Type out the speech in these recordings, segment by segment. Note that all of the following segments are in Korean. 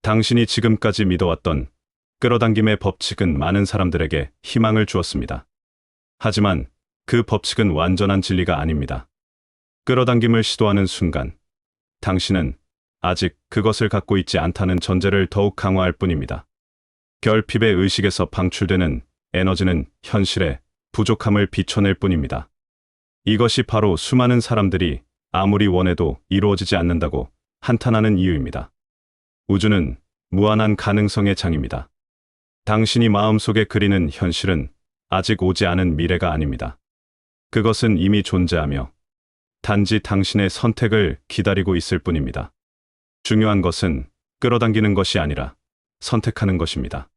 당신이 지금까지 믿어왔던 끌어당김의 법칙은 많은 사람들에게 희망을 주었습니다. 하지만 그 법칙은 완전한 진리가 아닙니다. 끌어당김을 시도하는 순간, 당신은 아직 그것을 갖고 있지 않다는 전제를 더욱 강화할 뿐입니다. 결핍의 의식에서 방출되는 에너지는 현실의 부족함을 비춰낼 뿐입니다. 이것이 바로 수많은 사람들이 아무리 원해도 이루어지지 않는다고 한탄하는 이유입니다. 우주는 무한한 가능성의 장입니다. 당신이 마음속에 그리는 현실은 아직 오지 않은 미래가 아닙니다. 그것은 이미 존재하며 단지 당신의 선택을 기다리고 있을 뿐입니다. 중요한 것은 끌어당기는 것이 아니라 선택하는 것입니다.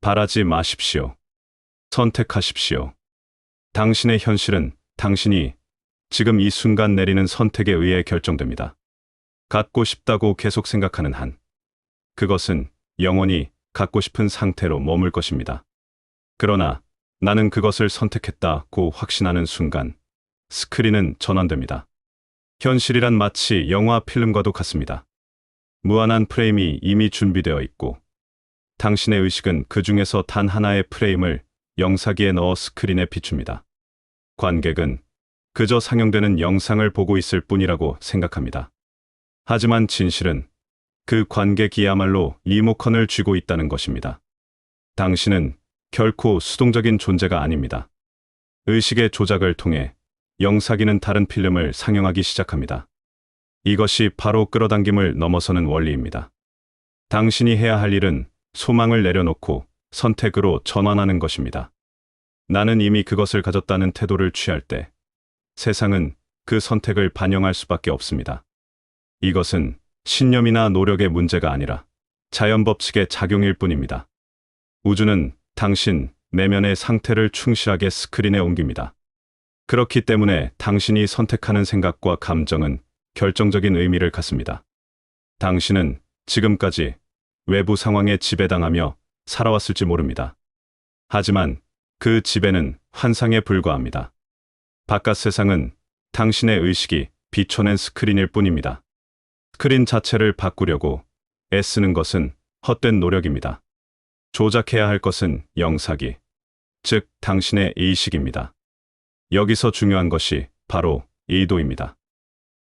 바라지 마십시오. 선택하십시오. 당신의 현실은 당신이 지금 이 순간 내리는 선택에 의해 결정됩니다. 갖고 싶다고 계속 생각하는 한, 그것은 영원히 갖고 싶은 상태로 머물 것입니다. 그러나 나는 그것을 선택했다고 확신하는 순간, 스크린은 전환됩니다. 현실이란 마치 영화 필름과도 같습니다. 무한한 프레임이 이미 준비되어 있고, 당신의 의식은 그 중에서 단 하나의 프레임을 영상기에 넣어 스크린에 비춥니다. 관객은 그저 상영되는 영상을 보고 있을 뿐이라고 생각합니다. 하지만 진실은 그 관객이야말로 리모컨을 쥐고 있다는 것입니다. 당신은 결코 수동적인 존재가 아닙니다. 의식의 조작을 통해 영상기는 다른 필름을 상영하기 시작합니다. 이것이 바로 끌어당김을 넘어서는 원리입니다. 당신이 해야 할 일은 소망을 내려놓고 선택으로 전환하는 것입니다. 나는 이미 그것을 가졌다는 태도를 취할 때 세상은 그 선택을 반영할 수밖에 없습니다. 이것은 신념이나 노력의 문제가 아니라 자연 법칙의 작용일 뿐입니다. 우주는 당신 내면의 상태를 충실하게 스크린에 옮깁니다. 그렇기 때문에 당신이 선택하는 생각과 감정은 결정적인 의미를 갖습니다. 당신은 지금까지 외부 상황에 지배당하며 살아왔을지 모릅니다. 하지만 그 지배는 환상에 불과합니다. 바깥 세상은 당신의 의식이 비춰낸 스크린일 뿐입니다. 스크린 자체를 바꾸려고 애쓰는 것은 헛된 노력입니다. 조작해야 할 것은 영상기, 즉 당신의 의식입니다. 여기서 중요한 것이 바로 의도입니다.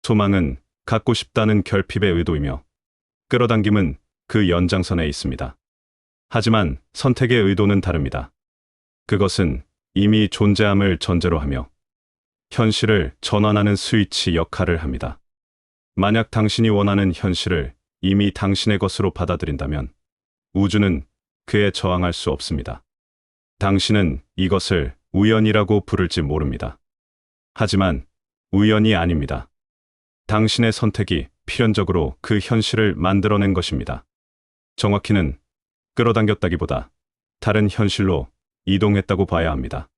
소망은 갖고 싶다는 결핍의 의도이며 끌어당김은 그 연장선에 있습니다. 하지만 선택의 의도는 다릅니다. 그것은 이미 존재함을 전제로 하며 현실을 전환하는 스위치 역할을 합니다. 만약 당신이 원하는 현실을 이미 당신의 것으로 받아들인다면 우주는 그에 저항할 수 없습니다. 당신은 이것을 우연이라고 부를지 모릅니다. 하지만 우연이 아닙니다. 당신의 선택이 필연적으로 그 현실을 만들어낸 것입니다. 정확히는 끌어당겼다기보다 다른 현실로 이동했다고 봐야 합니다.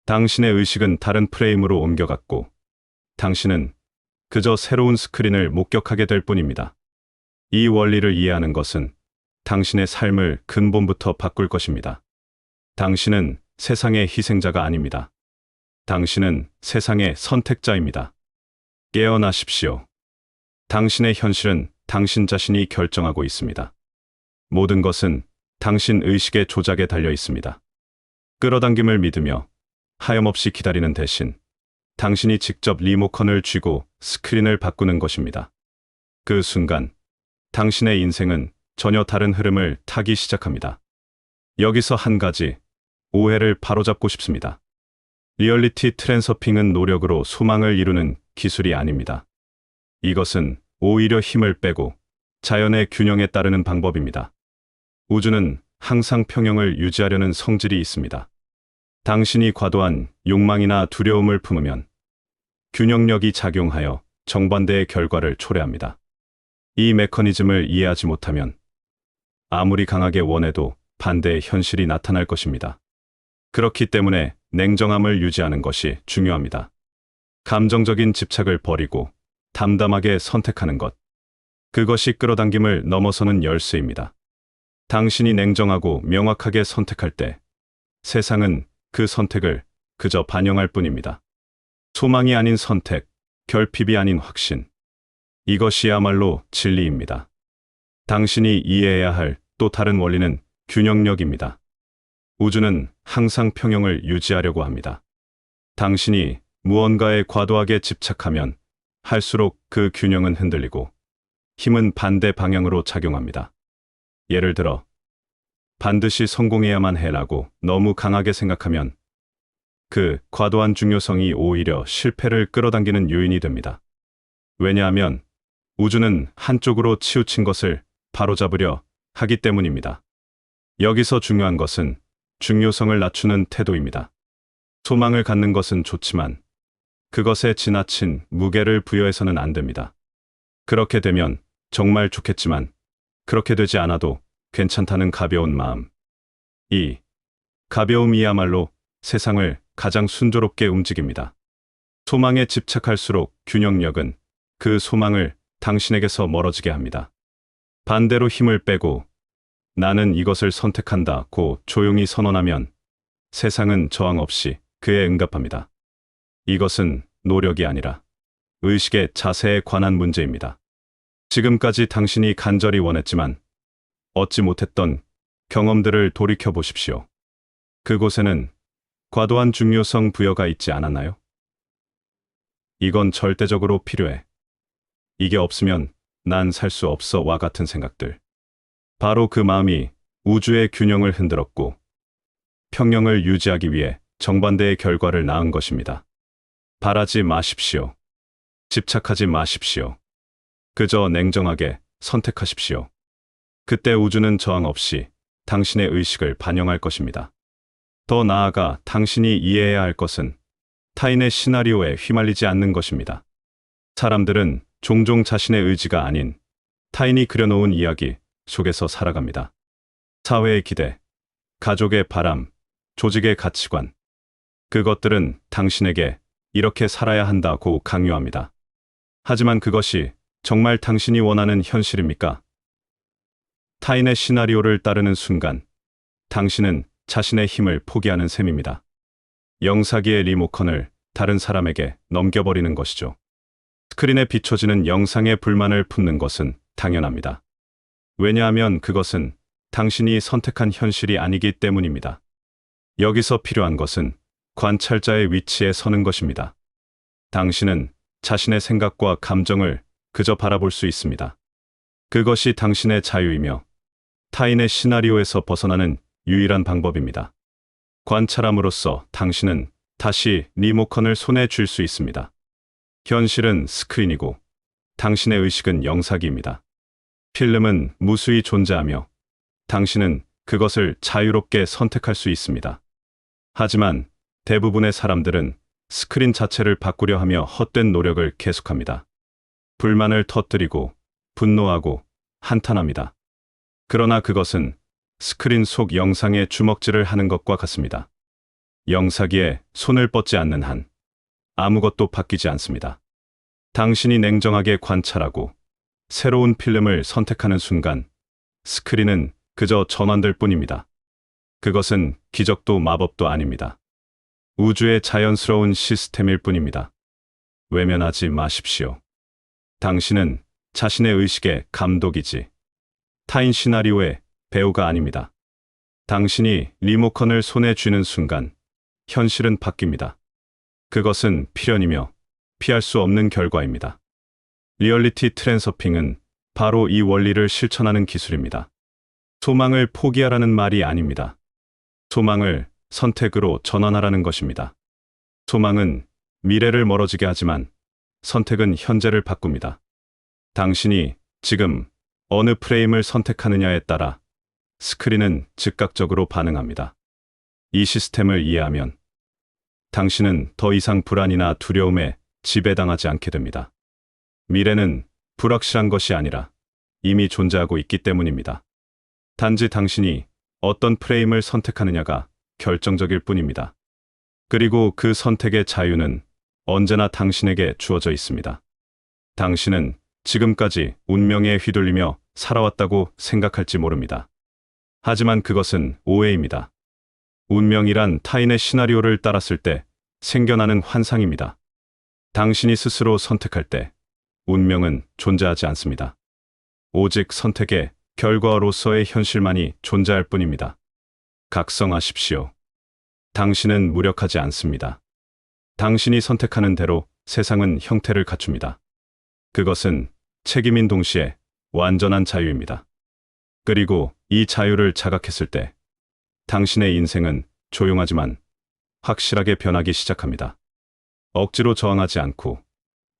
당신의 의식은 다른 프레임으로 옮겨갔고, 당신은 그저 새로운 스크린을 목격하게 될 뿐입니다. 이 원리를 이해하는 것은 당신의 삶을 근본부터 바꿀 것입니다. 당신은 세상의 희생자가 아닙니다. 당신은 세상의 선택자입니다. 깨어나십시오. 당신의 현실은 당신 자신이 결정하고 있습니다. 모든 것은 당신 의식의 조작에 달려 있습니다. 끌어당김을 믿으며 하염없이 기다리는 대신 당신이 직접 리모컨을 쥐고 스크린을 바꾸는 것입니다. 그 순간 당신의 인생은 전혀 다른 흐름을 타기 시작합니다. 여기서 한 가지 오해를 바로잡고 싶습니다. 리얼리티 트랜서핑은 노력으로 소망을 이루는 기술이 아닙니다. 이것은 오히려 힘을 빼고 자연의 균형에 따르는 방법입니다. 우주는 항상 평형을 유지하려는 성질이 있습니다. 당신이 과도한 욕망이나 두려움을 품으면 균형력이 작용하여 정반대의 결과를 초래합니다. 이 메커니즘을 이해하지 못하면 아무리 강하게 원해도 반대의 현실이 나타날 것입니다. 그렇기 때문에 냉정함을 유지하는 것이 중요합니다. 감정적인 집착을 버리고 담담하게 선택하는 것. 그것이 끌어당김을 넘어서는 열쇠입니다. 당신이 냉정하고 명확하게 선택할 때 세상은 그 선택을 그저 반영할 뿐입니다. 소망이 아닌 선택, 결핍이 아닌 확신. 이것이야말로 진리입니다. 당신이 이해해야 할 또 다른 원리는 균형력입니다. 우주는 항상 평형을 유지하려고 합니다. 당신이 무언가에 과도하게 집착하면 할수록 그 균형은 흔들리고 힘은 반대 방향으로 작용합니다. 예를 들어, 반드시 성공해야만 해라고 너무 강하게 생각하면 그 과도한 중요성이 오히려 실패를 끌어당기는 요인이 됩니다. 왜냐하면 우주는 한쪽으로 치우친 것을 바로잡으려 하기 때문입니다. 여기서 중요한 것은 중요성을 낮추는 태도입니다. 소망을 갖는 것은 좋지만 그것에 지나친 무게를 부여해서는 안 됩니다. 그렇게 되면 정말 좋겠지만 그렇게 되지 않아도 괜찮다는 가벼운 마음. 이 가벼움이야말로 세상을 가장 순조롭게 움직입니다. 소망에 집착할수록 균형력은 그 소망을 당신에게서 멀어지게 합니다. 반대로 힘을 빼고 나는 이것을 선택한다고 조용히 선언하면 세상은 저항 없이 그에 응답합니다. 이것은 노력이 아니라 의식의 자세에 관한 문제입니다. 지금까지 당신이 간절히 원했지만 얻지 못했던 경험들을 돌이켜 보십시오. 그곳에는 과도한 중요성 부여가 있지 않았나요? 이건 절대적으로 필요해. 이게 없으면 난 살 수 없어와 같은 생각들. 바로 그 마음이 우주의 균형을 흔들었고 평형을 유지하기 위해 정반대의 결과를 낳은 것입니다. 바라지 마십시오. 집착하지 마십시오. 그저 냉정하게 선택하십시오. 그때 우주는 저항 없이 당신의 의식을 반영할 것입니다. 더 나아가 당신이 이해해야 할 것은 타인의 시나리오에 휘말리지 않는 것입니다. 사람들은 종종 자신의 의지가 아닌 타인이 그려놓은 이야기 속에서 살아갑니다. 사회의 기대, 가족의 바람, 조직의 가치관. 그것들은 당신에게 이렇게 살아야 한다고 강요합니다. 하지만 그것이 정말 당신이 원하는 현실입니까? 타인의 시나리오를 따르는 순간 당신은 자신의 힘을 포기하는 셈입니다. 영사기의 리모컨을 다른 사람에게 넘겨버리는 것이죠. 스크린에 비춰지는 영상에 불만을 품는 것은 당연합니다. 왜냐하면 그것은 당신이 선택한 현실이 아니기 때문입니다. 여기서 필요한 것은 관찰자의 위치에 서는 것입니다. 당신은 자신의 생각과 감정을 그저 바라볼 수 있습니다. 그것이 당신의 자유이며 타인의 시나리오에서 벗어나는 유일한 방법입니다. 관찰함으로써 당신은 다시 리모컨을 손에 쥘 수 있습니다. 현실은 스크린이고 당신의 의식은 영사기입니다. 필름은 무수히 존재하며 당신은 그것을 자유롭게 선택할 수 있습니다. 하지만 대부분의 사람들은 스크린 자체를 바꾸려 하며 헛된 노력을 계속합니다. 불만을 터뜨리고 분노하고 한탄합니다. 그러나 그것은 스크린 속 영상에 주먹질을 하는 것과 같습니다. 영사기에 손을 뻗지 않는 한 아무것도 바뀌지 않습니다. 당신이 냉정하게 관찰하고 새로운 필름을 선택하는 순간 스크린은 그저 전환될 뿐입니다. 그것은 기적도 마법도 아닙니다. 우주의 자연스러운 시스템일 뿐입니다. 외면하지 마십시오. 당신은 자신의 의식의 감독이지 타인 시나리오의 배우가 아닙니다. 당신이 리모컨을 손에 쥐는 순간 현실은 바뀝니다. 그것은 필연이며 피할 수 없는 결과입니다. 리얼리티 트랜서핑은 바로 이 원리를 실천하는 기술입니다. 소망을 포기하라는 말이 아닙니다. 소망을 선택으로 전환하라는 것입니다. 소망은 미래를 멀어지게 하지만 선택은 현재를 바꿉니다. 당신이 지금 어느 프레임을 선택하느냐에 따라 스크린은 즉각적으로 반응합니다. 이 시스템을 이해하면 당신은 더 이상 불안이나 두려움에 지배당하지 않게 됩니다. 미래는 불확실한 것이 아니라 이미 존재하고 있기 때문입니다. 단지 당신이 어떤 프레임을 선택하느냐가 결정적일 뿐입니다. 그리고 그 선택의 자유는 언제나 당신에게 주어져 있습니다. 당신은 지금까지 운명에 휘둘리며 살아왔다고 생각할지 모릅니다. 하지만 그것은 오해입니다. 운명이란 타인의 시나리오를 따랐을 때 생겨나는 환상입니다. 당신이 스스로 선택할 때 운명은 존재하지 않습니다. 오직 선택의 결과로서의 현실만이 존재할 뿐입니다. 각성하십시오. 당신은 무력하지 않습니다. 당신이 선택하는 대로 세상은 형태를 갖춥니다. 그것은 책임인 동시에 완전한 자유입니다. 그리고 이 자유를 자각했을 때 당신의 인생은 조용하지만 확실하게 변하기 시작합니다. 억지로 저항하지 않고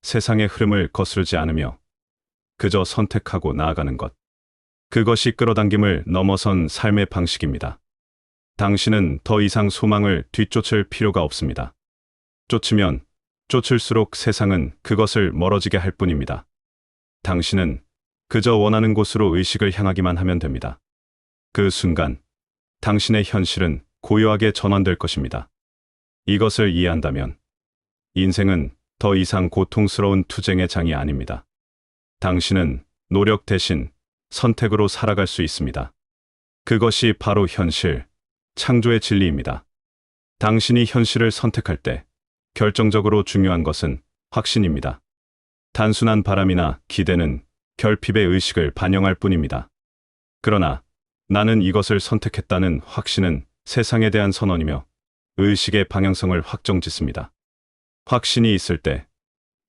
세상의 흐름을 거스르지 않으며 그저 선택하고 나아가는 것. 그것이 끌어당김을 넘어선 삶의 방식입니다. 당신은 더 이상 소망을 뒤쫓을 필요가 없습니다. 쫓으면 쫓을수록 세상은 그것을 멀어지게 할 뿐입니다. 당신은 그저 원하는 곳으로 의식을 향하기만 하면 됩니다. 그 순간 당신의 현실은 고요하게 전환될 것입니다. 이것을 이해한다면 인생은 더 이상 고통스러운 투쟁의 장이 아닙니다. 당신은 노력 대신 선택으로 살아갈 수 있습니다. 그것이 바로 현실, 창조의 진리입니다. 당신이 현실을 선택할 때 결정적으로 중요한 것은 확신입니다. 단순한 바람이나 기대는 결핍의 의식을 반영할 뿐입니다. 그러나 나는 이것을 선택했다는 확신은 세상에 대한 선언이며 의식의 방향성을 확정짓습니다. 확신이 있을 때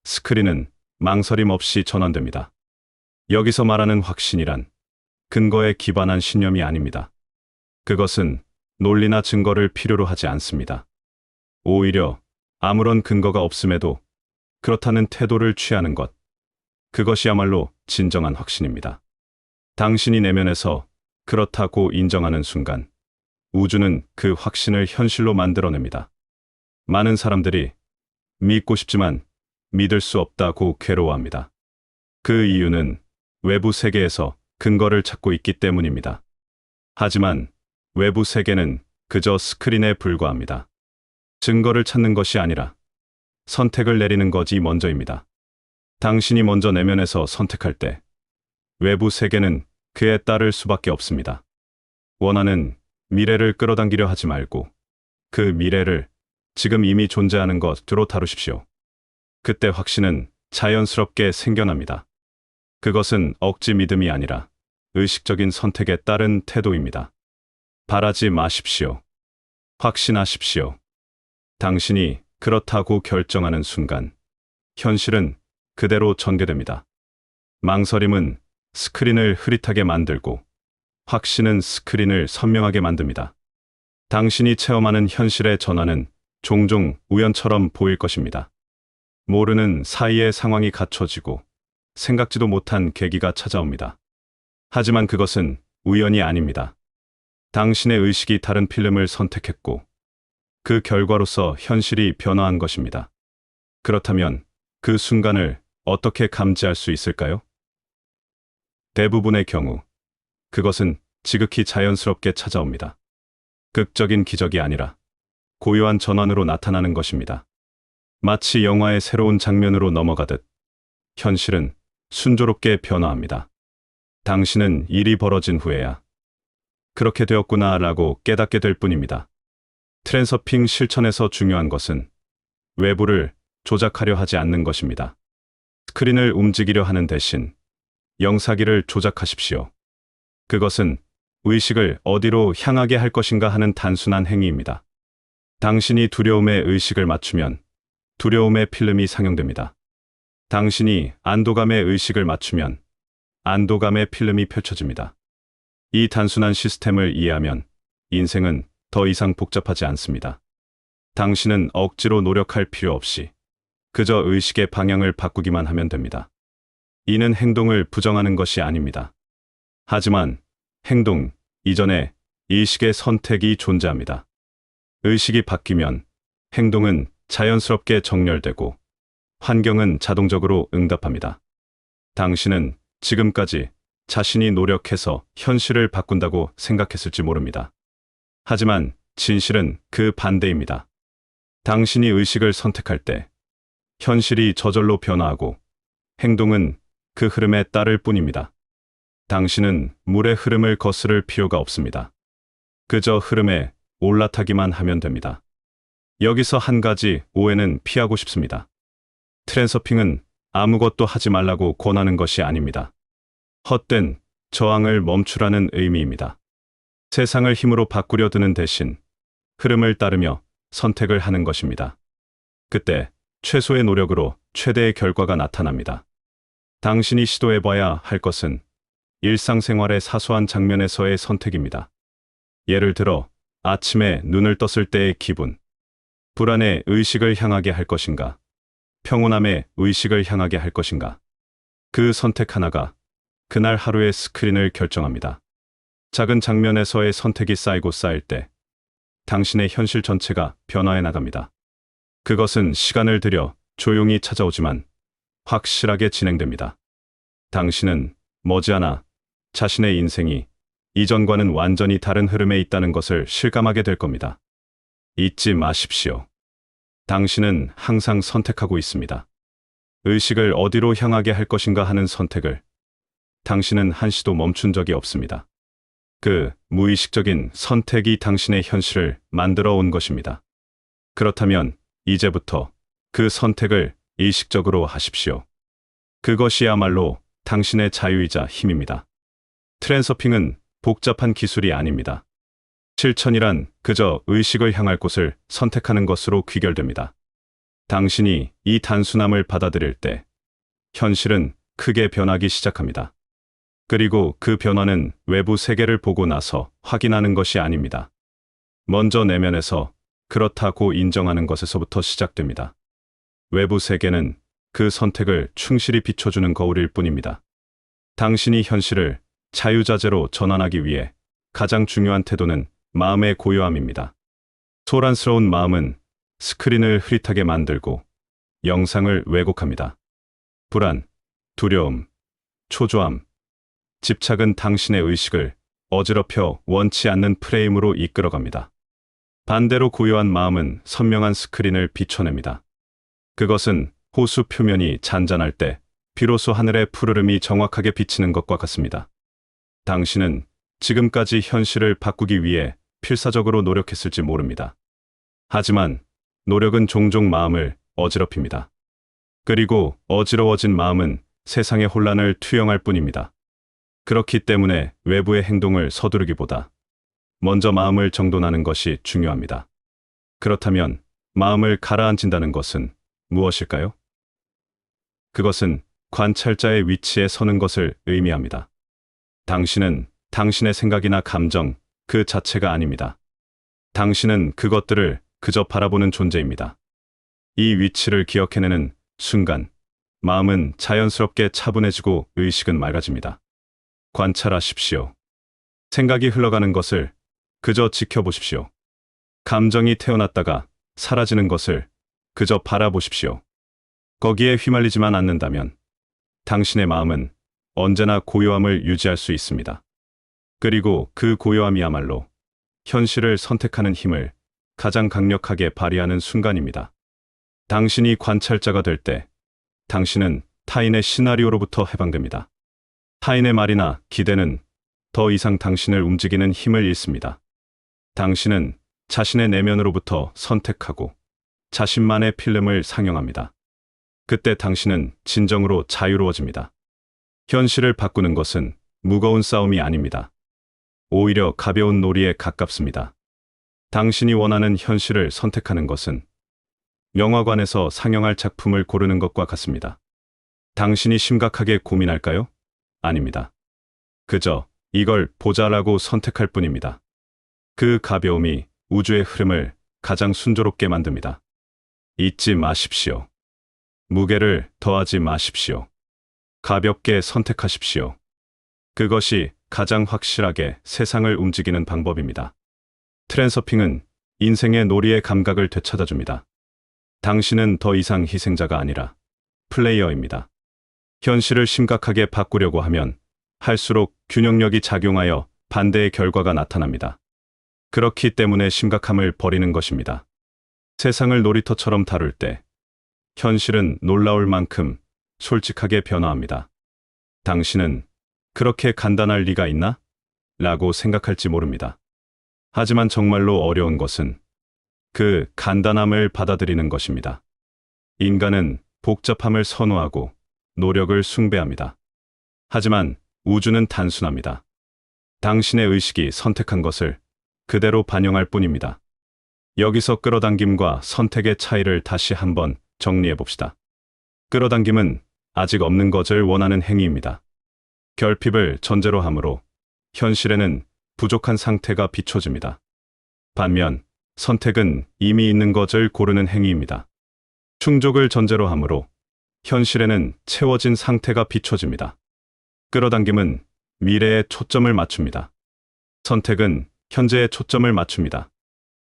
스크린은 망설임 없이 전환됩니다. 여기서 말하는 확신이란 근거에 기반한 신념이 아닙니다. 그것은 논리나 증거를 필요로 하지 않습니다. 오히려 아무런 근거가 없음에도 그렇다는 태도를 취하는 것. 그것이야말로 진정한 확신입니다. 당신이 내면에서 그렇다고 인정하는 순간 우주는 그 확신을 현실로 만들어냅니다. 많은 사람들이 믿고 싶지만 믿을 수 없다고 괴로워합니다. 그 이유는 외부 세계에서 근거를 찾고 있기 때문입니다. 하지만 외부 세계는 그저 스크린에 불과합니다. 증거를 찾는 것이 아니라 선택을 내리는 것이 먼저입니다. 당신이 먼저 내면에서 선택할 때 외부 세계는 그에 따를 수밖에 없습니다. 원하는 미래를 끌어당기려 하지 말고 그 미래를 지금 이미 존재하는 것으로 다루십시오. 그때 확신은 자연스럽게 생겨납니다. 그것은 억지 믿음이 아니라 의식적인 선택에 따른 태도입니다. 바라지 마십시오. 확신하십시오. 당신이 그렇다고 결정하는 순간 현실은 그대로 전개됩니다. 망설임은 스크린을 흐릿하게 만들고 확신은 스크린을 선명하게 만듭니다. 당신이 체험하는 현실의 전환은 종종 우연처럼 보일 것입니다. 모르는 사이에 상황이 갖춰지고 생각지도 못한 계기가 찾아옵니다. 하지만 그것은 우연이 아닙니다. 당신의 의식이 다른 필름을 선택했고 그 결과로서 현실이 변화한 것입니다. 그렇다면 그 순간을 어떻게 감지할 수 있을까요? 대부분의 경우 그것은 지극히 자연스럽게 찾아옵니다. 극적인 기적이 아니라 고요한 전환으로 나타나는 것입니다. 마치 영화의 새로운 장면으로 넘어가듯 현실은 순조롭게 변화합니다. 당신은 일이 벌어진 후에야 그렇게 되었구나라고 깨닫게 될 뿐입니다. 트랜서핑 실천에서 중요한 것은 외부를 조작하려 하지 않는 것입니다. 스크린을 움직이려 하는 대신 영사기를 조작하십시오. 그것은 의식을 어디로 향하게 할 것인가 하는 단순한 행위입니다. 당신이 두려움에 의식을 맞추면 두려움의 필름이 상영됩니다. 당신이 안도감에 의식을 맞추면 안도감의 필름이 펼쳐집니다. 이 단순한 시스템을 이해하면 인생은 더 이상 복잡하지 않습니다. 당신은 억지로 노력할 필요 없이 그저 의식의 방향을 바꾸기만 하면 됩니다. 이는 행동을 부정하는 것이 아닙니다. 하지만 행동 이전에 의식의 선택이 존재합니다. 의식이 바뀌면 행동은 자연스럽게 정렬되고 환경은 자동적으로 응답합니다. 당신은 지금까지 자신이 노력해서 현실을 바꾼다고 생각했을지 모릅니다. 하지만 진실은 그 반대입니다. 당신이 의식을 선택할 때 현실이 저절로 변화하고 행동은 그 흐름에 따를 뿐입니다. 당신은 물의 흐름을 거스를 필요가 없습니다. 그저 흐름에 올라타기만 하면 됩니다. 여기서 한 가지 오해는 피하고 싶습니다. 트랜서핑은 아무것도 하지 말라고 권하는 것이 아닙니다. 헛된 저항을 멈추라는 의미입니다. 세상을 힘으로 바꾸려 드는 대신 흐름을 따르며 선택을 하는 것입니다. 그때 최소의 노력으로 최대의 결과가 나타납니다. 당신이 시도해봐야 할 것은 일상생활의 사소한 장면에서의 선택입니다. 예를 들어 아침에 눈을 떴을 때의 기분, 불안의 의식을 향하게 할 것인가, 평온함의 의식을 향하게 할 것인가. 그 선택 하나가 그날 하루의 스크린을 결정합니다. 작은 장면에서의 선택이 쌓이고 쌓일 때 당신의 현실 전체가 변화해 나갑니다. 그것은 시간을 들여 조용히 찾아오지만 확실하게 진행됩니다. 당신은 머지않아 자신의 인생이 이전과는 완전히 다른 흐름에 있다는 것을 실감하게 될 겁니다. 잊지 마십시오. 당신은 항상 선택하고 있습니다. 의식을 어디로 향하게 할 것인가 하는 선택을 당신은 한시도 멈춘 적이 없습니다. 그 무의식적인 선택이 당신의 현실을 만들어 온 것입니다. 그렇다면 이제부터 그 선택을 의식적으로 하십시오. 그것이야말로 당신의 자유이자 힘입니다. 트랜서핑은 복잡한 기술이 아닙니다. 실천이란 그저 의식을 향할 곳을 선택하는 것으로 귀결됩니다. 당신이 이 단순함을 받아들일 때 현실은 크게 변하기 시작합니다. 그리고 그 변화는 외부 세계를 보고 나서 확인하는 것이 아닙니다. 먼저 내면에서 그렇다고 인정하는 것에서부터 시작됩니다. 외부 세계는 그 선택을 충실히 비춰주는 거울일 뿐입니다. 당신이 현실을 자유자재로 전환하기 위해 가장 중요한 태도는 마음의 고요함입니다. 소란스러운 마음은 스크린을 흐릿하게 만들고 영상을 왜곡합니다. 불안, 두려움, 초조함, 집착은 당신의 의식을 어지럽혀 원치 않는 프레임으로 이끌어갑니다. 반대로 고요한 마음은 선명한 스크린을 비춰냅니다. 그것은 호수 표면이 잔잔할 때 비로소 하늘의 푸르름이 정확하게 비치는 것과 같습니다. 당신은 지금까지 현실을 바꾸기 위해 필사적으로 노력했을지 모릅니다. 하지만 노력은 종종 마음을 어지럽힙니다. 그리고 어지러워진 마음은 세상의 혼란을 투영할 뿐입니다. 그렇기 때문에 외부의 행동을 서두르기보다 먼저 마음을 정돈하는 것이 중요합니다. 그렇다면 마음을 가라앉힌다는 것은 무엇일까요? 그것은 관찰자의 위치에 서는 것을 의미합니다. 당신은 당신의 생각이나 감정 그 자체가 아닙니다. 당신은 그것들을 그저 바라보는 존재입니다. 이 위치를 기억해내는 순간 마음은 자연스럽게 차분해지고 의식은 맑아집니다. 관찰하십시오. 생각이 흘러가는 것을 그저 지켜보십시오. 감정이 태어났다가 사라지는 것을 그저 바라보십시오. 거기에 휘말리지만 않는다면 당신의 마음은 언제나 고요함을 유지할 수 있습니다. 그리고 그 고요함이야말로 현실을 선택하는 힘을 가장 강력하게 발휘하는 순간입니다. 당신이 관찰자가 될 때 당신은 타인의 시나리오로부터 해방됩니다. 타인의 말이나 기대는 더 이상 당신을 움직이는 힘을 잃습니다. 당신은 자신의 내면으로부터 선택하고 자신만의 필름을 상영합니다. 그때 당신은 진정으로 자유로워집니다. 현실을 바꾸는 것은 무거운 싸움이 아닙니다. 오히려 가벼운 놀이에 가깝습니다. 당신이 원하는 현실을 선택하는 것은 영화관에서 상영할 작품을 고르는 것과 같습니다. 당신이 심각하게 고민할까요? 아닙니다. 그저 이걸 보자라고 선택할 뿐입니다. 그 가벼움이 우주의 흐름을 가장 순조롭게 만듭니다. 잊지 마십시오. 무게를 더하지 마십시오. 가볍게 선택하십시오. 그것이 가장 확실하게 세상을 움직이는 방법입니다. 트랜서핑은 인생의 놀이의 감각을 되찾아줍니다. 당신은 더 이상 희생자가 아니라 플레이어입니다. 현실을 심각하게 바꾸려고 하면 할수록 균형력이 작용하여 반대의 결과가 나타납니다. 그렇기 때문에 심각함을 버리는 것입니다. 세상을 놀이터처럼 다룰 때 현실은 놀라울 만큼 솔직하게 변화합니다. 당신은 그렇게 간단할 리가 있나? 라고 생각할지 모릅니다. 하지만 정말로 어려운 것은 그 간단함을 받아들이는 것입니다. 인간은 복잡함을 선호하고 노력을 숭배합니다. 하지만 우주는 단순합니다. 당신의 의식이 선택한 것을 그대로 반영할 뿐입니다. 여기서 끌어당김과 선택의 차이를 다시 한번 정리해 봅시다. 끌어당김은 아직 없는 것을 원하는 행위입니다. 결핍을 전제로 하므로 현실에는 부족한 상태가 비춰집니다. 반면 선택은 이미 있는 것을 고르는 행위입니다. 충족을 전제로 하므로 현실에는 채워진 상태가 비춰집니다. 끌어당김은 미래에 초점을 맞춥니다. 선택은 현재에 초점을 맞춥니다.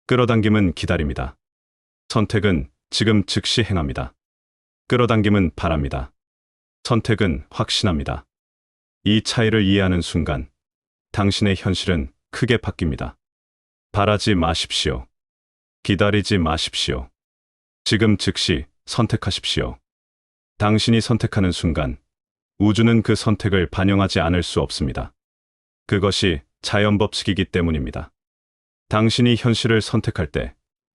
끌어당김은 기다립니다. 선택은 지금 즉시 행합니다. 끌어당김은 바랍니다. 선택은 확신합니다. 이 차이를 이해하는 순간 당신의 현실은 크게 바뀝니다. 바라지 마십시오. 기다리지 마십시오. 지금 즉시 선택하십시오. 당신이 선택하는 순간 우주는 그 선택을 반영하지 않을 수 없습니다. 그것이 자연 법칙이기 때문입니다. 당신이 현실을 선택할 때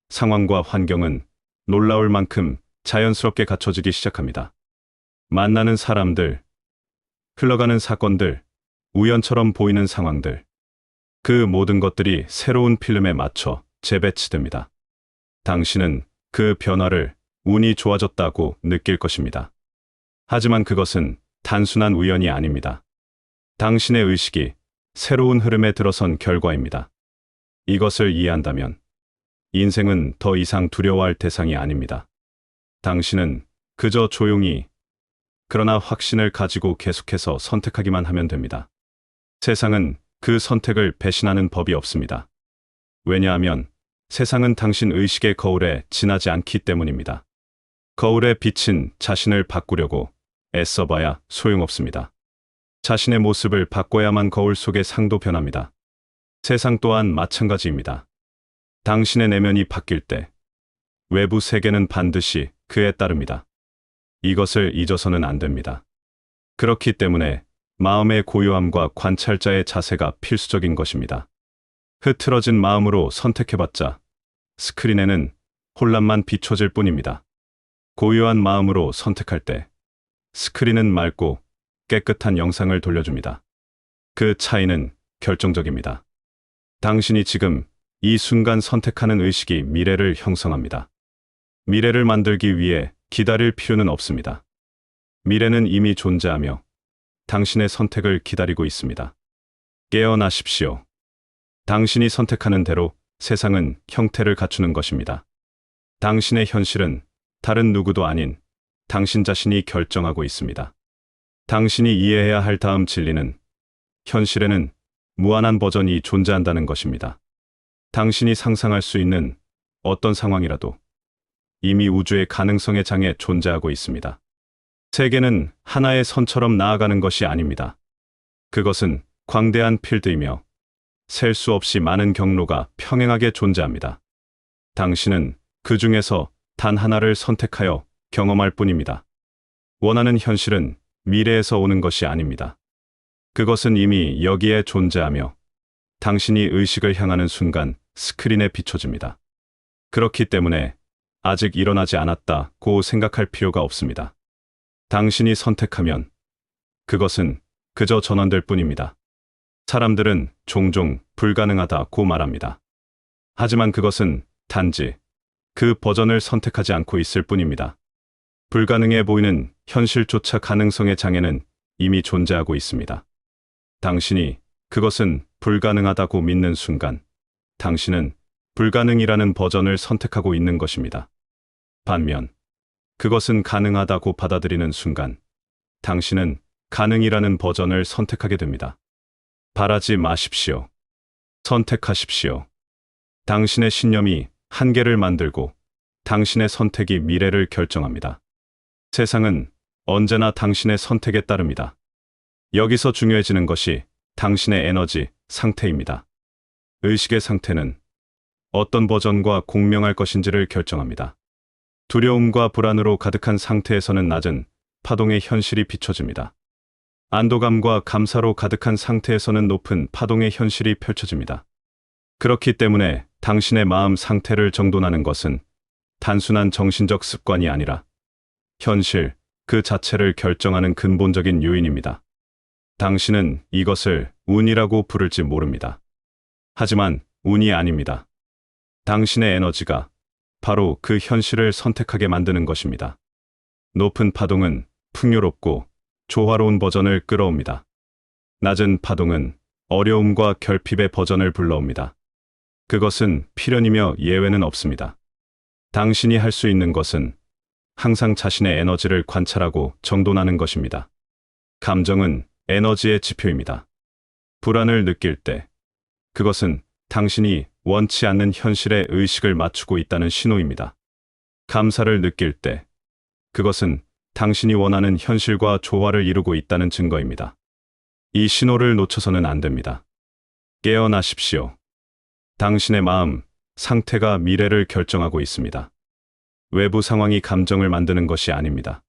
상황과 환경은 놀라울 만큼 자연스럽게 갖춰지기 시작합니다. 만나는 사람들, 흘러가는 사건들, 우연처럼 보이는 상황들, 그 모든 것들이 새로운 필름에 맞춰 재배치됩니다. 당신은 그 변화를 운이 좋아졌다고 느낄 것입니다. 하지만 그것은 단순한 우연이 아닙니다. 당신의 의식이 새로운 흐름에 들어선 결과입니다. 이것을 이해한다면 인생은 더 이상 두려워할 대상이 아닙니다. 당신은 그저 조용히 그러나 확신을 가지고 계속해서 선택하기만 하면 됩니다. 세상은 그 선택을 배신하는 법이 없습니다. 왜냐하면 세상은 당신 의식의 거울에 지나지 않기 때문입니다. 거울에 비친 자신을 바꾸려고 애써봐야 소용없습니다. 자신의 모습을 바꿔야만 거울 속의 상도 변합니다. 세상 또한 마찬가지입니다. 당신의 내면이 바뀔 때 외부 세계는 반드시 그에 따릅니다. 이것을 잊어서는 안 됩니다. 그렇기 때문에 마음의 고요함과 관찰자의 자세가 필수적인 것입니다. 흐트러진 마음으로 선택해봤자 스크린에는 혼란만 비춰질 뿐입니다. 고요한 마음으로 선택할 때 스크린은 맑고 깨끗한 영상을 돌려줍니다. 그 차이는 결정적입니다. 당신이 지금 이 순간 선택하는 의식이 미래를 형성합니다. 미래를 만들기 위해 기다릴 필요는 없습니다. 미래는 이미 존재하며 당신의 선택을 기다리고 있습니다. 깨어나십시오. 당신이 선택하는 대로 세상은 형태를 갖추는 것입니다. 당신의 현실은 다른 누구도 아닌 당신 자신이 결정하고 있습니다. 당신이 이해해야 할 다음 진리는 현실에는 무한한 버전이 존재한다는 것입니다. 당신이 상상할 수 있는 어떤 상황이라도 이미 우주의 가능성의 장에 존재하고 있습니다. 세계는 하나의 선처럼 나아가는 것이 아닙니다. 그것은 광대한 필드이며 셀 수 없이 많은 경로가 평행하게 존재합니다. 당신은 그 중에서 단 하나를 선택하여 경험할 뿐입니다. 원하는 현실은 미래에서 오는 것이 아닙니다. 그것은 이미 여기에 존재하며 당신이 의식을 향하는 순간 스크린에 비춰집니다. 그렇기 때문에 아직 일어나지 않았다고 생각할 필요가 없습니다. 당신이 선택하면 그것은 그저 전환될 뿐입니다. 사람들은 종종 불가능하다고 말합니다. 하지만 그것은 단지 그 버전을 선택하지 않고 있을 뿐입니다. 불가능해 보이는 현실조차 가능성의 장에는 이미 존재하고 있습니다. 당신이 그것은 불가능하다고 믿는 순간 당신은 불가능이라는 버전을 선택하고 있는 것입니다. 반면 그것은 가능하다고 받아들이는 순간 당신은 가능이라는 버전을 선택하게 됩니다. 바라지 마십시오. 선택하십시오. 당신의 신념이 한계를 만들고 당신의 선택이 미래를 결정합니다. 세상은 언제나 당신의 선택에 따릅니다. 여기서 중요해지는 것이 당신의 에너지 상태입니다. 의식의 상태는 어떤 버전과 공명할 것인지를 결정합니다. 두려움과 불안으로 가득한 상태에서는 낮은 파동의 현실이 비춰집니다. 안도감과 감사로 가득한 상태에서는 높은 파동의 현실이 펼쳐집니다. 그렇기 때문에 당신의 마음 상태를 정돈하는 것은 단순한 정신적 습관이 아니라 현실 그 자체를 결정하는 근본적인 요인입니다. 당신은 이것을 운이라고 부를지 모릅니다. 하지만 운이 아닙니다. 당신의 에너지가 바로 그 현실을 선택하게 만드는 것입니다. 높은 파동은 풍요롭고 조화로운 버전을 끌어옵니다. 낮은 파동은 어려움과 결핍의 버전을 불러옵니다. 그것은 필연이며 예외는 없습니다. 당신이 할 수 있는 것은 항상 자신의 에너지를 관찰하고 정돈하는 것입니다. 감정은 에너지의 지표입니다. 불안을 느낄 때 그것은 당신이 원치 않는 현실에 의식을 맞추고 있다는 신호입니다. 감사를 느낄 때 그것은 당신이 원하는 현실과 조화를 이루고 있다는 증거입니다. 이 신호를 놓쳐서는 안 됩니다. 깨어나십시오. 당신의 마음, 상태가 미래를 결정하고 있습니다. 외부 상황이 감정을 만드는 것이 아닙니다.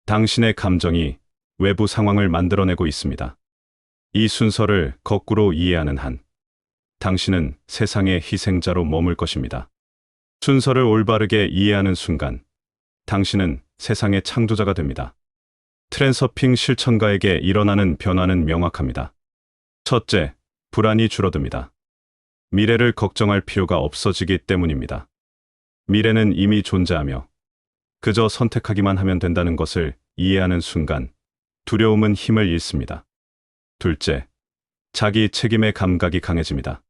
당신의 감정이 외부 상황을 만들어내고 있습니다. 이 순서를 거꾸로 이해하는 한, 당신은 세상의 희생자로 머물 것입니다. 순서를 올바르게 이해하는 순간, 당신은 세상의 창조자가 됩니다. 트랜서핑 실천가에게 일어나는 변화는 명확합니다. 첫째, 불안이 줄어듭니다. 미래를 걱정할 필요가 없어지기 때문입니다. 미래는 이미 존재하며 그저 선택하기만 하면 된다는 것을 이해하는 순간 두려움은 힘을 잃습니다. 둘째, 자기 책임의 감각이 강해집니다.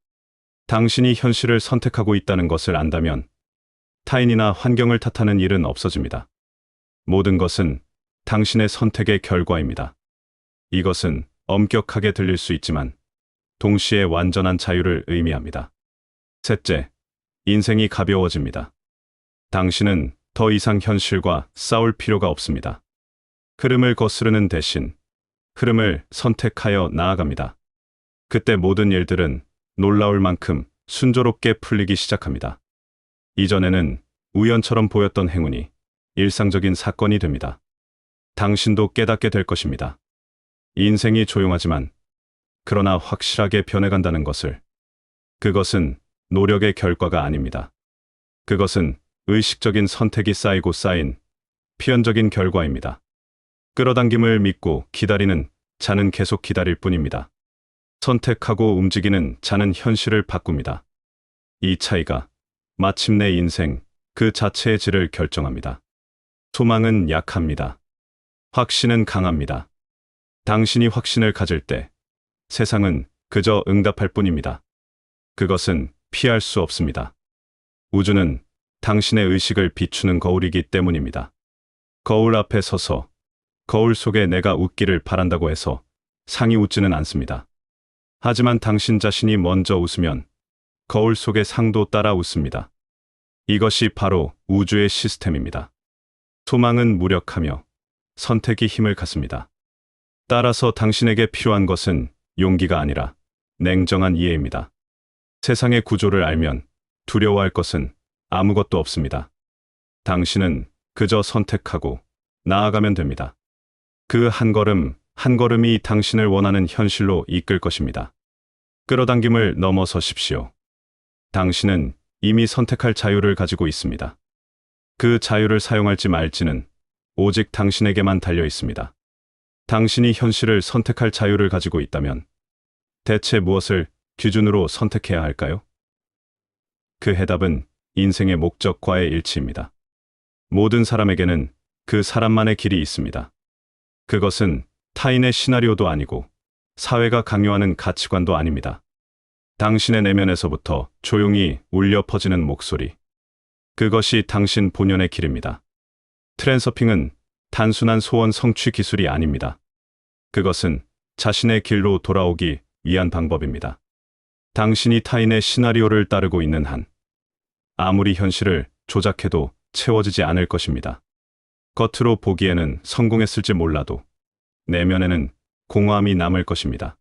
당신이 현실을 선택하고 있다는 것을 안다면 타인이나 환경을 탓하는 일은 없어집니다. 모든 것은 당신의 선택의 결과입니다. 이것은 엄격하게 들릴 수 있지만 동시에 완전한 자유를 의미합니다. 셋째, 인생이 가벼워집니다. 당신은 더 이상 현실과 싸울 필요가 없습니다. 흐름을 거스르는 대신 흐름을 선택하여 나아갑니다. 그때 모든 일들은 놀라울 만큼 순조롭게 풀리기 시작합니다. 이전에는 우연처럼 보였던 행운이 일상적인 사건이 됩니다. 당신도 깨닫게 될 것입니다. 인생이 조용하지만 그러나 확실하게 변해간다는 것을. 그것은 노력의 결과가 아닙니다. 그것은 의식적인 선택이 쌓이고 쌓인 필연적인 결과입니다. 끌어당김을 믿고 기다리는 자는 계속 기다릴 뿐입니다. 선택하고 움직이는 자는 현실을 바꿉니다. 이 차이가 마침내 인생 그 자체의 질을 결정합니다. 소망은 약합니다. 확신은 강합니다. 당신이 확신을 가질 때 세상은 그저 응답할 뿐입니다. 그것은 피할 수 없습니다. 우주는 당신의 의식을 비추는 거울이기 때문입니다. 거울 앞에 서서 거울 속에 내가 웃기를 바란다고 해서 상이 웃지는 않습니다. 하지만 당신 자신이 먼저 웃으면 거울 속의 상도 따라 웃습니다. 이것이 바로 우주의 시스템입니다. 소망은 무력하며 선택이 힘을 갖습니다. 따라서 당신에게 필요한 것은 용기가 아니라 냉정한 이해입니다. 세상의 구조를 알면 두려워할 것은 아무것도 없습니다. 당신은 그저 선택하고 나아가면 됩니다. 그 한 걸음 한 걸음이 당신을 원하는 현실로 이끌 것입니다. 끌어당김을 넘어서십시오. 당신은 이미 선택할 자유를 가지고 있습니다. 그 자유를 사용할지 말지는 오직 당신에게만 달려 있습니다. 당신이 현실을 선택할 자유를 가지고 있다면 대체 무엇을 기준으로 선택해야 할까요? 그 해답은 인생의 목적과의 일치입니다. 모든 사람에게는 그 사람만의 길이 있습니다. 그것은 타인의 시나리오도 아니고 사회가 강요하는 가치관도 아닙니다. 당신의 내면에서부터 조용히 울려 퍼지는 목소리. 그것이 당신 본연의 길입니다. 트랜서핑은 단순한 소원 성취 기술이 아닙니다. 그것은 자신의 길로 돌아오기 위한 방법입니다. 당신이 타인의 시나리오를 따르고 있는 한 아무리 현실을 조작해도 채워지지 않을 것입니다. 겉으로 보기에는 성공했을지 몰라도 내면에는 공허함이 남을 것입니다.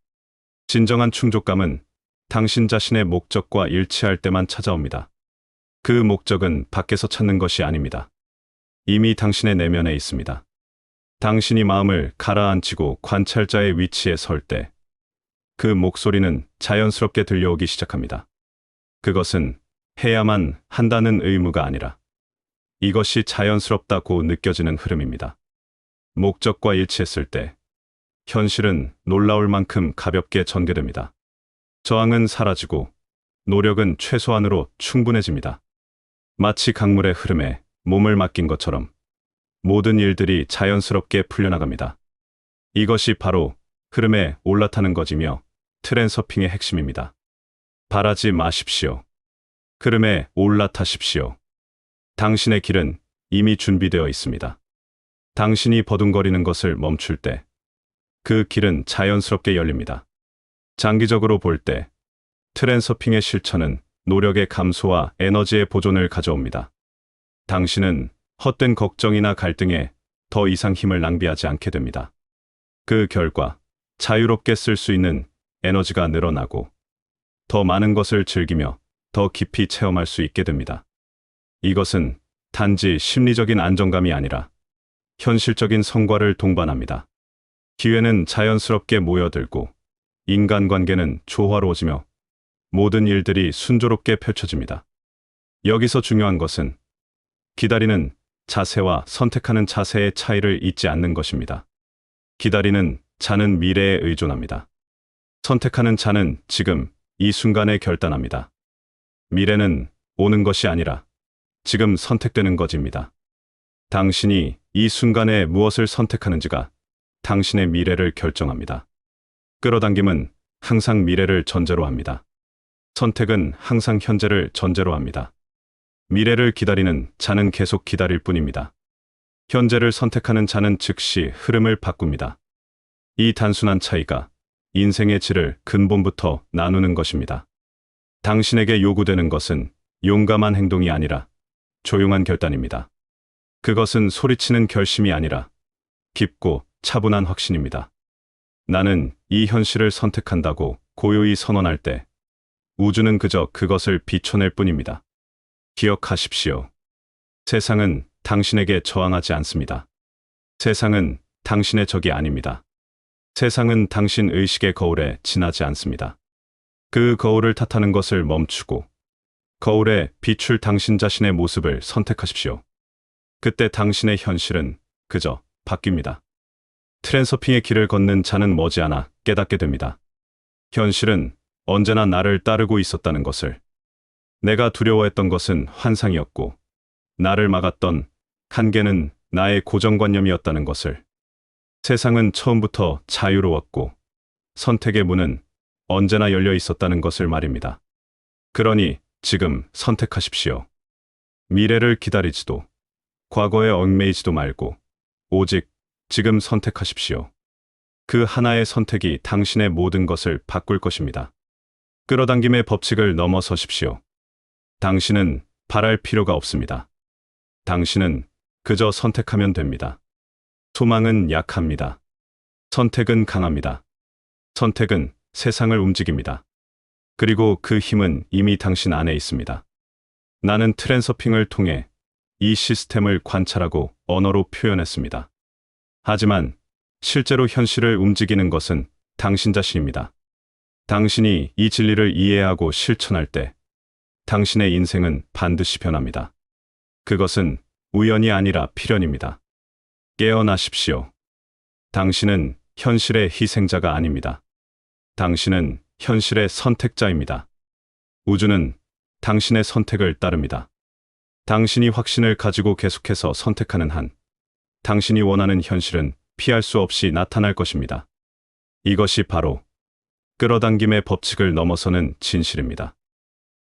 진정한 충족감은 당신 자신의 목적과 일치할 때만 찾아옵니다. 그 목적은 밖에서 찾는 것이 아닙니다. 이미 당신의 내면에 있습니다. 당신이 마음을 가라앉히고 관찰자의 위치에 설 때 그 목소리는 자연스럽게 들려오기 시작합니다. 그것은 해야만 한다는 의무가 아니라 이것이 자연스럽다고 느껴지는 흐름입니다. 목적과 일치했을 때 현실은 놀라울 만큼 가볍게 전개됩니다. 저항은 사라지고 노력은 최소한으로 충분해집니다. 마치 강물의 흐름에 몸을 맡긴 것처럼 모든 일들이 자연스럽게 풀려나갑니다. 이것이 바로 흐름에 올라타는 것이며 트랜서핑의 핵심입니다. 바라지 마십시오. 흐름에 올라타십시오. 당신의 길은 이미 준비되어 있습니다. 당신이 버둥거리는 것을 멈출 때 그 길은 자연스럽게 열립니다. 장기적으로 볼 때 트랜서핑의 실천은 노력의 감소와 에너지의 보존을 가져옵니다. 당신은 헛된 걱정이나 갈등에 더 이상 힘을 낭비하지 않게 됩니다. 그 결과 자유롭게 쓸 수 있는 에너지가 늘어나고 더 많은 것을 즐기며 더 깊이 체험할 수 있게 됩니다. 이것은 단지 심리적인 안정감이 아니라 현실적인 성과를 동반합니다. 기회는 자연스럽게 모여들고 인간관계는 조화로워지며 모든 일들이 순조롭게 펼쳐집니다. 여기서 중요한 것은 기다리는 자세와 선택하는 자세의 차이를 잊지 않는 것입니다. 기다리는 자는 미래에 의존합니다. 선택하는 자는 지금 이 순간에 결단합니다. 미래는 오는 것이 아니라 지금 선택되는 것입니다. 당신이 이 순간에 무엇을 선택하는지가 당신의 미래를 결정합니다. 끌어당김은 항상 미래를 전제로 합니다. 선택은 항상 현재를 전제로 합니다. 미래를 기다리는 자는 계속 기다릴 뿐입니다. 현재를 선택하는 자는 즉시 흐름을 바꿉니다. 이 단순한 차이가 인생의 질을 근본부터 나누는 것입니다. 당신에게 요구되는 것은 용감한 행동이 아니라 조용한 결단입니다. 그것은 소리치는 결심이 아니라 깊고 차분한 확신입니다. 나는 이 현실을 선택한다고 고요히 선언할 때 우주는 그저 그것을 비춰낼 뿐입니다. 기억하십시오. 세상은 당신에게 저항하지 않습니다. 세상은 당신의 적이 아닙니다. 세상은 당신 의식의 거울에 지나지 않습니다. 그 거울을 탓하는 것을 멈추고 거울에 비출 당신 자신의 모습을 선택하십시오. 그때 당신의 현실은 그저 바뀝니다. 트랜서핑의 길을 걷는 자는 머지않아 깨닫게 됩니다. 현실은 언제나 나를 따르고 있었다는 것을. 내가 두려워했던 것은 환상이었고 나를 막았던 한계는 나의 고정관념이었다는 것을. 세상은 처음부터 자유로웠고 선택의 문은 언제나 열려 있었다는 것을 말입니다. 그러니 지금 선택하십시오. 미래를 기다리지도 과거에 얽매이지도 말고 오직 지금 선택하십시오. 그 하나의 선택이 당신의 모든 것을 바꿀 것입니다. 끌어당김의 법칙을 넘어서십시오. 당신은 바랄 필요가 없습니다. 당신은 그저 선택하면 됩니다. 소망은 약합니다. 선택은 강합니다. 선택은 세상을 움직입니다. 그리고 그 힘은 이미 당신 안에 있습니다. 나는 트랜서핑을 통해 이 시스템을 관찰하고 언어로 표현했습니다. 하지만 실제로 현실을 움직이는 것은 당신 자신입니다. 당신이 이 진리를 이해하고 실천할 때 당신의 인생은 반드시 변합니다. 그것은 우연이 아니라 필연입니다. 깨어나십시오. 당신은 현실의 희생자가 아닙니다. 당신은 현실의 선택자입니다. 우주는 당신의 선택을 따릅니다. 당신이 확신을 가지고 계속해서 선택하는 한, 당신이 원하는 현실은 피할 수 없이 나타날 것입니다. 이것이 바로 끌어당김의 법칙을 넘어서는 진실입니다.